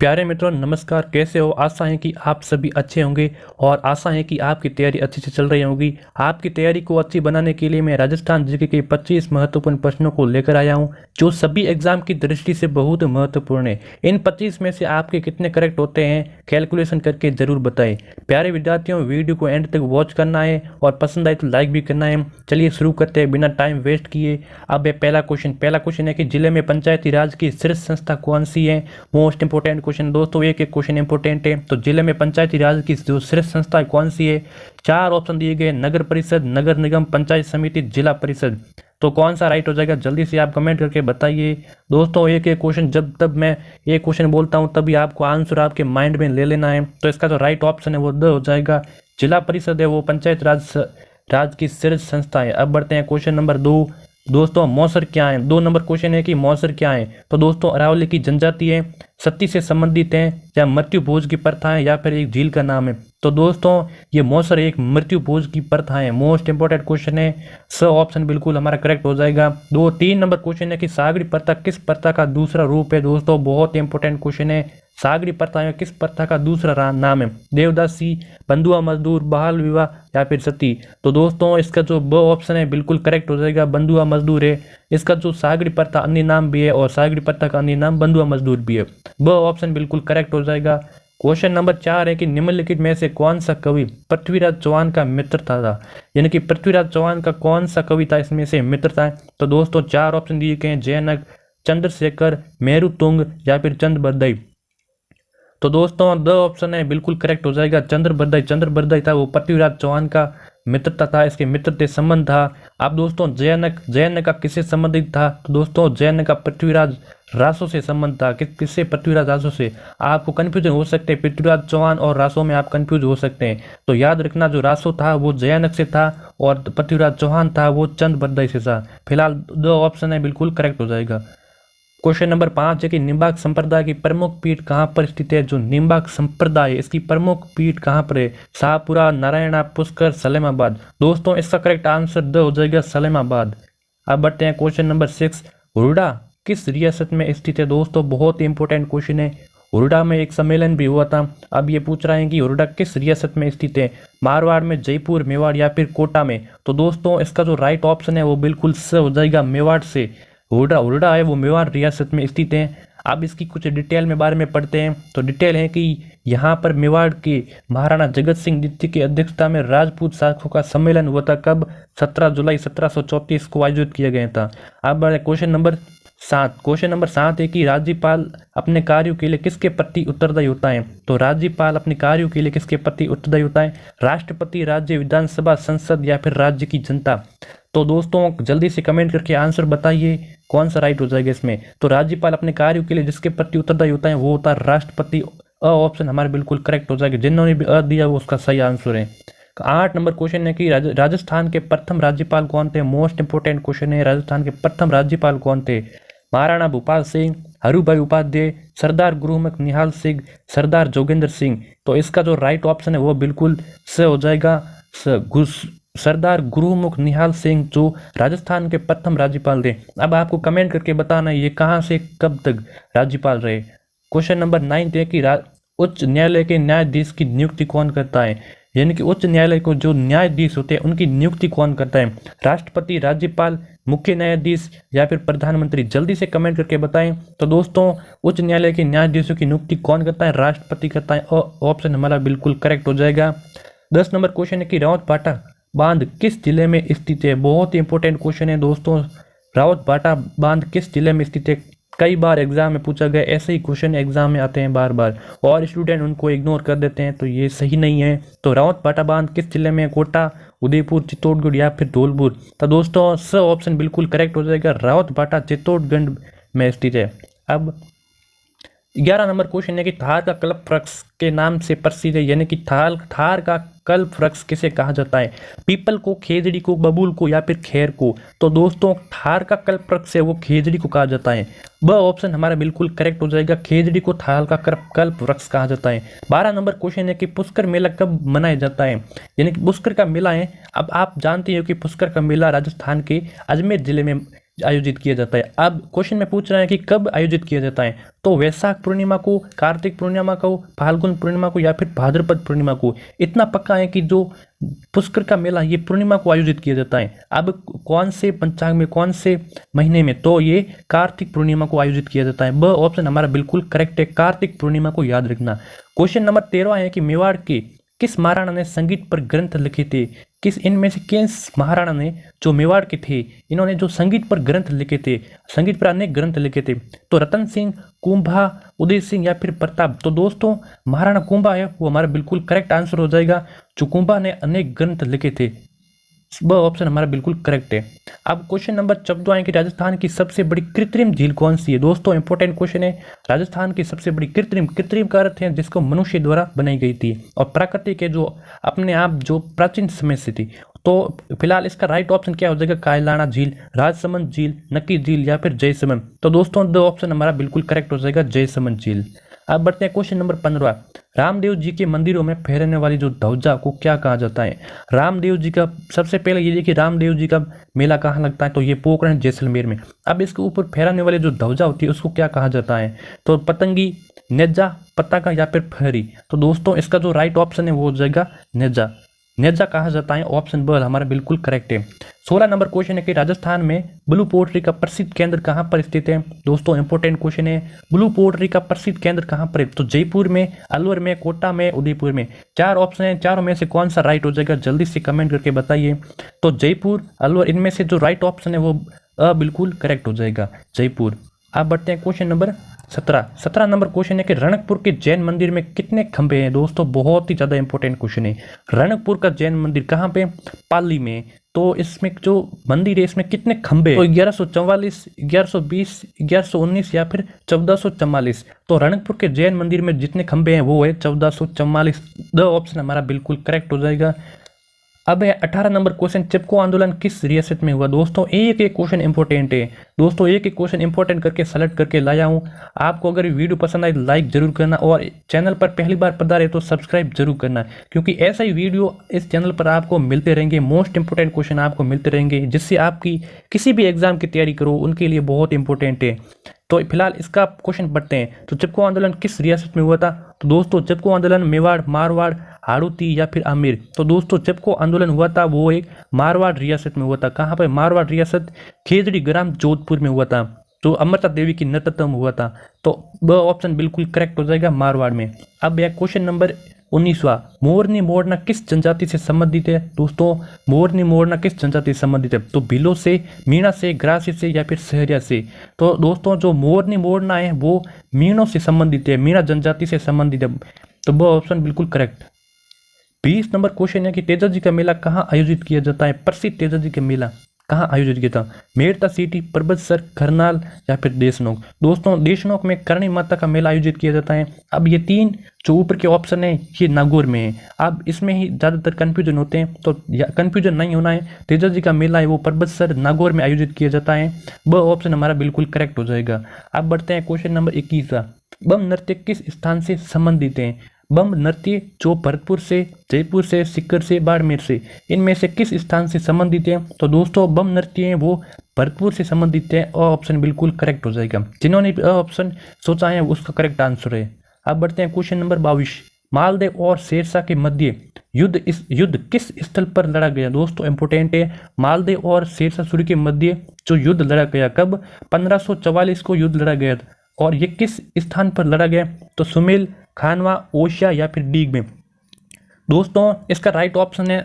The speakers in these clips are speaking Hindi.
प्यारे मित्रों नमस्कार, कैसे हो। आशा है कि आप सभी अच्छे होंगे और आशा है कि आपकी तैयारी अच्छी से चल रही होगी। आपकी तैयारी को अच्छी बनाने के लिए मैं राजस्थान जीके के 25 महत्वपूर्ण प्रश्नों को लेकर आया हूं, जो सभी एग्जाम की दृष्टि से बहुत महत्वपूर्ण है। इन 25 में से आपके कितने करेक्ट होते हैं कैलकुलेशन करके जरूर बताएं। प्यारे विद्यार्थियों, वीडियो को एंड तक वॉच करना है और पसंद आए तो लाइक भी करना है। चलिए शुरू करते हैं बिना टाइम वेस्ट किए। अब पहला क्वेश्चन है कि जिले में पंचायती राज की शीर्ष संस्था कौन सी है। मोस्ट इंपोर्टेंट क्वेश्चन दोस्तों, एक एक क्वेश्चन इंपोर्टेंट है। तो जिले में पंचायती राज की जो शीर्ष संस्था कौन सी है, 4 ऑप्शन दिए गए, नगर परिषद, नगर निगम, पंचायत समिति, जिला परिषद। तो कौन सा राइट हो जाएगा जल्दी से आप कमेंट करके बताइए। दोस्तों एक एक क्वेश्चन, जब तब मैं एक क्वेश्चन बोलता हूं तभी आपको आंसर आपके माइंड में ले लेना है। तो इसका जो राइट ऑप्शन है वो द हो जाएगा। जिला परिषद है वो पंचायत राज की शीर्ष संस्था है। अब बढ़ते हैं क्वेश्चन नंबर 2। दोस्तों मौसर क्या है। 2 नंबर क्वेश्चन है कि मौसर क्या है। तो दोस्तों अरावली की जनजाति है, सती से संबंधित है, या मृत्यु भोज की प्रथा है, या फिर एक झील का नाम है। तो दोस्तों ये मौसर एक मृत्यु भोज की प्रथा है। मोस्ट इंपोर्टेंट क्वेश्चन है, स ऑप्शन बिल्कुल हमारा करेक्ट हो जाएगा। 3 नंबर क्वेश्चन है कि सागरी प्रथा किस प्रथा का दूसरा रूप है। दोस्तों बहुत इंपोर्टेंट क्वेश्चन है, सागरी प्रथा में किस प्रथा का दूसरा नाम है। देवदासी, बंधुआ मजदूर, बाल विवाह, या फिर सती। तो दोस्तों इसका जो ब ऑप्शन है बिल्कुल करेक्ट हो जाएगा, बंधुआ मजदूर है। इसका जो सागरी प्रथा अन्य नाम भी है और सागरी प्रथा का अन्य नाम बंधुआ मजदूर भी है। ब ऑप्शन बिल्कुल करेक्ट हो जाएगा। क्वेश्चन नंबर 4 है कि निम्नलिखित में से कौन सा कवि पृथ्वीराज चौहान का मित्र था। यानी कि पृथ्वीराज चौहान का कौन सा कवि था इसमें से मित्र था। तो दोस्तों 4 ऑप्शन दिए गए हैं, जयनक, चंद्रशेखर, मेरुतुंग, या फिर चंद्रबरदाई। तो दोस्तों द ऑप्शन है बिल्कुल करेक्ट हो जाएगा, चंद्रबरदाई था वो पृथ्वीराज चौहान का मित्रता था, इसके मित्र से संबंध था। अब दोस्तों जयनक का किससे संबंधित था। तो दोस्तों जयनक का पृथ्वीराज रासो से संबंध था। किससे, पृथ्वीराज रासो से। आपको कंफ्यूजन हो सकते हैं, पृथ्वीराज चौहान और रासो में आप कंफ्यूज हो सकते हैं। तो याद रखना जो रासो था वो जयनक से था और पृथ्वीराज चौहान था वो चंद्रबरदाई से था। फिलहाल द ऑप्शन है बिल्कुल करेक्ट हो जाएगा। क्वेश्चन नंबर 5 है कि निम्बार्क संप्रदाय की प्रमुख पीठ कहाँ पर स्थित है। जो निम्बार्क संप्रदाय इसकी प्रमुख पीठ कहाँ पर है। शाहपुरा, नारायणा, पुष्कर, सलेमाबाद। दोस्तों इसका करेक्ट आंसर द हो जाएगा, सलेमाबाद। अब बढ़ते हैं क्वेश्चन नंबर 6। हुरडा किस रियासत में स्थित है। दोस्तों बहुत ही इंपॉर्टेंट क्वेश्चन है। हुरडा में एक सम्मेलन भी हुआ था। अब ये पूछ रहे हैं कि हुरडा किस रियासत में स्थित है, मारवाड़ में, जयपुर, मेवाड़, या फिर कोटा में। तो दोस्तों इसका जो राइट ऑप्शन है वो बिल्कुल स हो जाएगा, मेवाड़ से। हुरडा है वो मेवाड़ रियासत में स्थित है। अब इसकी कुछ डिटेल में बारे में पढ़ते हैं। तो डिटेल है कि यहाँ पर मेवाड़ के महाराणा जगत सिंह द्वितीय की अध्यक्षता में राजपूत शासकों का सम्मेलन हुआ था। कब, 17 जुलाई 1734 को आयोजित किया गया था। अब क्वेश्चन नंबर 7 है कि राज्यपाल अपने कार्यों के लिए किसके प्रति उत्तरदायी होता है। तो राज्यपाल अपने कार्यों के लिए किसके प्रति उत्तरदायी होता है। राष्ट्रपति, राज्य विधानसभा, संसद, या फिर राज्य की जनता। तो दोस्तों जल्दी से कमेंट करके आंसर बताइए कौन सा राइट हो जाएगा इसमें। तो राज्यपाल अपने कार्यों के लिए जिसके प्रति उत्तरदायी होता है वो होता है राष्ट्रपति। अ ऑप्शन हमारे बिल्कुल करेक्ट हो जाएगा, जिन्होंने भी अ दिया वो उसका सही आंसर है। 8 नंबर क्वेश्चन है कि राजस्थान के प्रथम राज्यपाल कौन थे। मोस्ट इंपोर्टेंट क्वेश्चन है, राजस्थान के प्रथम राज्यपाल कौन थे। महाराणा भूपाल सिंह, हरुभाई उपाध्याय, सरदार गुरुमुख निहाल सिंह, सरदार जोगेंद्र सिंह। तो इसका जो राइट ऑप्शन है वो बिल्कुल स हो जाएगा, सरदार गुरुमुख निहाल सिंह जो राजस्थान के प्रथम राज्यपाल थे। अब आपको कमेंट करके बताना ये कहां से कब तक राज्यपाल रहे। क्वेश्चन नंबर 9 है कि उच्च न्यायालय के न्यायाधीश की नियुक्ति कौन करता है। यानी कि उच्च न्यायालय को जो न्यायाधीश होते हैं उनकी नियुक्ति कौन करता है। राष्ट्रपति, राज्यपाल, मुख्य न्यायाधीश, या फिर प्रधानमंत्री। जल्दी से कमेंट करके बताएं। तो दोस्तों उच्च न्यायालय के न्यायाधीशों की नियुक्ति कौन करता है, राष्ट्रपति करता है। ऑप्शन हमारा बिल्कुल करेक्ट हो जाएगा। 10 नंबर क्वेश्चन है कि रावत भाटा बांध किस जिले में स्थित है। बहुत ही इंपॉर्टेंट क्वेश्चन है दोस्तों, रावत भाटा बांध किस जिले में स्थित है। कई बार एग्जाम में पूछा गया, ऐसे ही क्वेश्चन एग्जाम में आते हैं बार बार और स्टूडेंट उनको इग्नोर कर देते हैं, तो ये सही नहीं है। तो रावत भाटा बांध किस जिले में, कोटा, उदयपुर, चित्तौड़गढ़, या फिर धौलपुर। तो दोस्तों स ऑप्शन बिल्कुल करेक्ट हो जाएगा, रावत भाटा चित्तौड़गढ़ में स्थित है। अब 11 नंबर क्वेश्चन है कि थार का कल्प वृक्ष के नाम से प्रसिद्ध है। यानी कि थार का कल्प वृक्ष किसे कहा जाता है। पीपल को, खेजड़ी को, बबूल को, या फिर खैर को। तो दोस्तों थार का कल्प वृक्ष है वो खेजड़ी को कहा जाता है। ब ऑप्शन हमारा बिल्कुल करेक्ट हो जाएगा, खेजड़ी को थार का कल्प वृक्ष कहा जाता है। 12 नंबर क्वेश्चन है कि पुष्कर मेला कब मनाया जाता है। यानी कि पुष्कर का मेला है, अब आप जानते हो कि पुष्कर का मेला राजस्थान के अजमेर जिले में आयोजित किया जाता है। अब क्वेश्चन में पूछ रहे हैं कि कब आयोजित किया जाता है, तो वैशाख पूर्णिमा को, कार्तिक पूर्णिमा को, फाल्गुन पूर्णिमा को या फिर भाद्रपद पूर्णिमा को। इतना पक्का है कि जो पुष्कर का मेला ये पूर्णिमा को आयोजित किया जाता है। अब कौन से पंचांग में, कौन से महीने में, तो ये कार्तिक पूर्णिमा को आयोजित किया जाता है। ब ऑप्शन हमारा बिल्कुल करेक्ट है, कार्तिक पूर्णिमा को याद रखना। क्वेश्चन नंबर 13 है कि मेवाड़ के किस महाराणा ने संगीत पर ग्रंथ लिखे थे। किस इनमें से किस महाराणा ने, जो मेवाड़ के थे, इन्होंने जो संगीत पर ग्रंथ लिखे थे, संगीत पर अनेक ग्रंथ लिखे थे, तो रतन सिंह, कुंभा, उदय सिंह या फिर प्रताप। तो दोस्तों महाराणा कुंभा है वो हमारा बिल्कुल करेक्ट आंसर हो जाएगा। जो कुंभा ने अनेक ग्रंथ लिखे थे, वह ऑप्शन हमारा बिल्कुल करेक्ट है। अब क्वेश्चन नंबर 14 है कि राजस्थान की सबसे बड़ी कृत्रिम झील कौन सी है। दोस्तों इंपॉर्टेंट क्वेश्चन है। राजस्थान की सबसे बड़ी कृत्रिम का अर्थ है जिसको मनुष्य द्वारा बनाई गई थी, और प्राकृतिक है जो अपने आप जो प्राचीन समय से थी। तो फिलहाल इसका राइट ऑप्शन क्या हो जाएगा, कायलाना झील, राजसमंद झील, नक्की झील या फिर जयसमंद। तो दोस्तों दो ऑप्शन हमारा बिल्कुल करेक्ट हो जाएगा, जयसमंद झील। अब बढ़ते हैं क्वेश्चन नंबर 15। रामदेव जी के मंदिरों में फहरने वाली जो ध्वजा को क्या कहा जाता है। रामदेव जी का, सबसे पहले ये देखिए रामदेव जी का मेला कहाँ लगता है, तो ये पोखरण जैसलमेर में। अब इसके ऊपर फहराने वाली जो ध्वजा होती है उसको क्या कहा जाता है, तो पतंगी, नेजा, पताका या फिर फहरी। तो दोस्तों इसका जो राइट ऑप्शन है वो हो जाएगा नेजा, नेजा कहा जाता है। ऑप्शन ब हमारा बिल्कुल करेक्ट है। 16 नंबर क्वेश्चन है कि राजस्थान में ब्लू पोट्री का प्रसिद्ध केंद्र कहाँ पर स्थित है। दोस्तों इंपॉर्टेंट क्वेश्चन है, ब्लू पोट्री का प्रसिद्ध केंद्र कहाँ पर है, तो जयपुर में, अलवर में, कोटा में, उदयपुर में। 4 ऑप्शन है, चारों में से कौन सा राइट हो जाएगा, जल्दी से कमेंट करके बताइए। तो जयपुर, अलवर, इनमें से जो राइट ऑप्शन है वो बिल्कुल करेक्ट हो जाएगा, जयपुर। आप बढ़ते हैं क्वेश्चन नंबर 17 नंबर क्वेश्चन है कि रणकपुर के जैन मंदिर में कितने खंभे हैं। दोस्तों बहुत ही ज्यादा इंपॉर्टेंट क्वेश्चन है। रणकपुर का जैन मंदिर कहाँ पे, पाली में। तो इसमें जो मंदिर है इसमें कितने खंभे, तो 1144, 1120, 1119 या फिर 1444। तो रणकपुर के जैन मंदिर में जितने खंभे हैं वो है 1444। द ऑप्शन हमारा बिल्कुल करेक्ट हो जाएगा। अब है 18 नंबर क्वेश्चन, चिपको आंदोलन किस रियासत में हुआ। दोस्तों एक एक क्वेश्चन इंपॉर्टेंट है। दोस्तों एक एक क्वेश्चन इंपॉर्टेंट करके सेलेक्ट करके लाया हूँ। आपको अगर वीडियो पसंद आए तो लाइक जरूर करना, और चैनल पर पहली बार पधारे तो सब्सक्राइब जरूर करना, क्योंकि ऐसा ही वीडियो इस चैनल पर आपको मिलते रहेंगे। मोस्ट इंपॉर्टेंट क्वेश्चन आपको मिलते रहेंगे, जिससे आपकी किसी भी एग्जाम की तैयारी करो उनके लिए बहुत इंपॉर्टेंट है। तो फिलहाल इसका क्वेश्चन पढ़ते हैं। तो चिपको आंदोलन किस रियासत में हुआ था। तो दोस्तों चिपको आंदोलन मेवाड़, मारवाड़, हाड़ौती या फिर आमेर। तो दोस्तों चिपको आंदोलन हुआ था वो एक मारवाड़ रियासत में हुआ था। कहाँ पर, मारवाड़ रियासत, खेजड़ी ग्राम, जोधपुर में हुआ था। तो अमृता देवी की नेतृत्व में हुआ था। तो ब ऑप्शन बिल्कुल करेक्ट हो जाएगा, मारवाड़ में। अब यह क्वेश्चन नंबर 19वां, मोरनी मोरना किस जनजाति से संबंधित है। दोस्तों मोरनी मोरना किस जनजाति से संबंधित है, तो भीलों से, मीणा से, ग्रासी से या फिर सहरिया से। तो दोस्तों जो मोरनी मोरना है वो मीणों से संबंधित है, मीणा जनजाति से संबंधित है। तो वो ऑप्शन बिल्कुल करेक्ट। 20 नंबर क्वेश्चन है कि तेजा जी का मेला कहाँ आयोजित किया जाता है। प्रसिद्ध तेजा जी का मेला कहाँ आयोजित किया था। मेड़ता सिटी, परबतसर, करनाल या फिर देशनोक। दोस्तों देशनोक में करणी माता का मेला आयोजित किया जाता है। अब ये 3 जो ऊपर के ऑप्शन है ये नागौर में है। अब इसमें ही ज़्यादातर कन्फ्यूजन होते हैं, तो कन्फ्यूजन नहीं होना है। तेजा जी का मेला है वो परबतसर, नागौर में आयोजित किया जाता है। वह ऑप्शन हमारा बिल्कुल करेक्ट हो जाएगा। अब बढ़ते हैं क्वेश्चन नंबर 21। बम नृत्य किस स्थान से संबंधित है। बम नृत्य जो भरतपुर से, जयपुर से, सीकर से, बाड़मेर से, इनमें से किस स्थान से संबंधित है। तो दोस्तों बम नृत्य है वो भरतपुर से संबंधित है, और ऑप्शन बिल्कुल करेक्ट हो जाएगा। जिन्होंने ऑप्शन सोचा है उसका करेक्ट आंसर है। अब बढ़ते हैं क्वेश्चन नंबर 22। मालदेव और शेरशाह के मध्य युद्ध किस स्थल पर लड़ा गया। दोस्तों इंपोर्टेंट है, मालदेव और शेरशाह सूरी के मध्य जो युद्ध लड़ा गया, कब, 1544 को युद्ध लड़ा गया, और ये किस स्थान पर लड़ा गया, तो सुमेल, खानवा, ओशिया या फिर डीग में। दोस्तों इसका राइट ऑप्शन है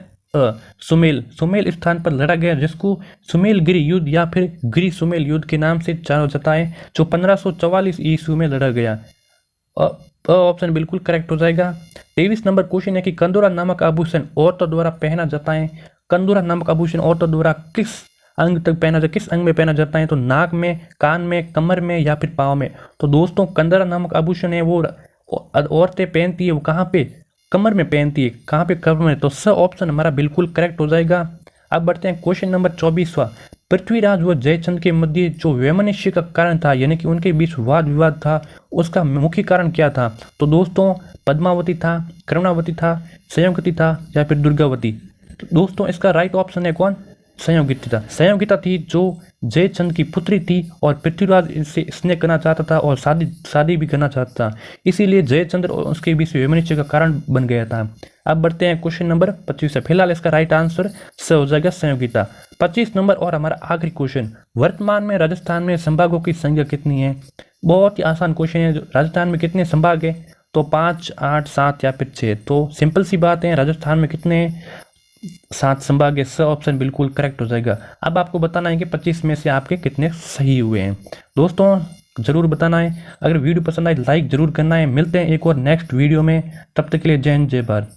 सुमेल स्थान पर लड़ा गया, जिसको सुमेलगिरी युद्ध या फिर गिरी सुमेल युद्ध के नाम से जाना जाता है, जो 1544 ईस्वी में लड़ा गया। ऑप्शन बिल्कुल करेक्ट हो जाएगा। 23 नंबर क्वेश्चन है कि कंदोरा नामक आभूषण औरतों द्वारा पहना जाता है। कंदोरा नामक आभूषण औरतों द्वारा किस अंग तक पहना जाता है, किस अंग में पहना जाता है, तो नाक में, कान में, कमर में या फिर पाँव में। तो दोस्तों कंदोरा नामक आभूषण है वो औरतें पहनती है, वो कहाँ पे, कमर में पहनती है। कहाँ पे, कमर में। तो स ऑप्शन हमारा बिल्कुल करेक्ट हो जाएगा। अब बढ़ते हैं क्वेश्चन नंबर 24वां। पृथ्वीराज व जयचंद के मध्य जो वैमनस्य का कारण था, यानी कि उनके बीच वाद विवाद था, उसका मुख्य कारण क्या था। तो दोस्तों पद्मावती था, कर्णावती था, संयुक्ति था या फिर दुर्गावती। तो दोस्तों इसका राइट ऑप्शन है कौन, संयोगिता थी जो जयचंद की पुत्री थी और पृथ्वीराज इससे स्नेह करना चाहता था और शादी भी करना चाहता था, इसीलिए जयचंद्र और उसके बीच वैमनस्य का कारण बन गया था। अब बढ़ते हैं क्वेश्चन नंबर 25 से। फिलहाल इसका राइट आंसर स हो जाएगा, संयोगिता। 25 नंबर और हमारा आखिरी क्वेश्चन, वर्तमान में राजस्थान में संभागों की संख्या कितनी है? बहुत ही आसान क्वेश्चन है। राजस्थान में कितने संभाग है? तो 5, 8, 7 या फिर 6। तो सिंपल सी बात है, राजस्थान में कितने 7 संभाग है। स ऑप्शन बिल्कुल करेक्ट हो जाएगा। अब आपको बताना है कि 25 में से आपके कितने सही हुए हैं। दोस्तों जरूर बताना है। अगर वीडियो पसंद आए लाइक जरूर करना है। मिलते हैं एक और नेक्स्ट वीडियो में, तब तक के लिए जय हिंद जय भारत।